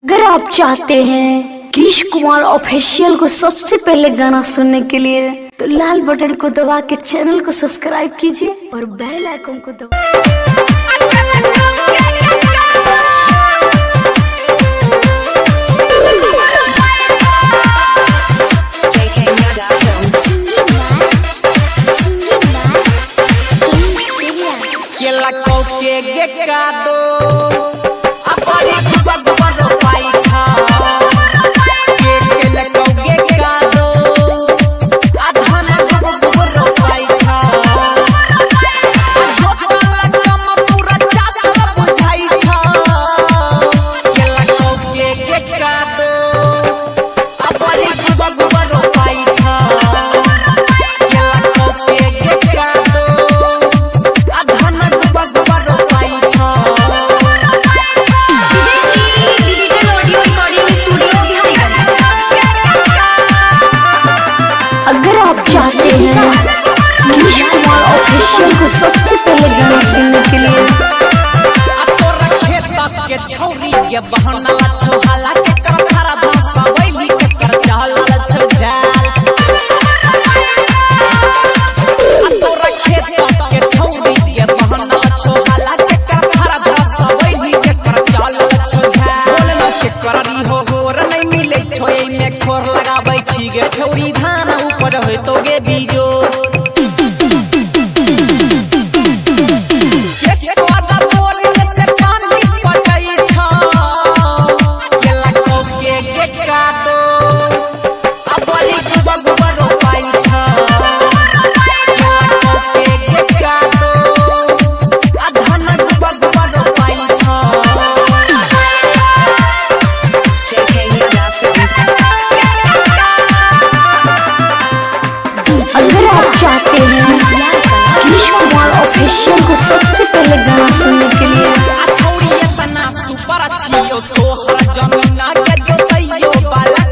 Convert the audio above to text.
अगर आप चाहते हैं कृष कुमार ऑफिशियल को सबसे पहले गाना सुनने के लिए तो लाल बटन को दबा के चैनल को सब्सक्राइब कीजिए और बेल आइकन को दबा। चाहते हैं कृष कुमार ऑफिशियल को सबसे पहले गाना सुनने के लिए के छौरी के बहना छौहाला के कर खरा धसा बैली के कर चहला छौजाल तोरा खेत के छौरी के बहना छौहाला के कर खरा धसा बैली के कर चहला छौजाल बोलना के कररी हो रे नहीं मिले छोए में खोर लगाबै छी गे छौरी धान उपज होय तो गे बीजो चाहते हैं कृष कुमार ऑफिशियल को सबसे पहले गाना सुनने के लिए छौरी अपना सुपर अच्छी हो तोहर जमीना के जोतैयो बाला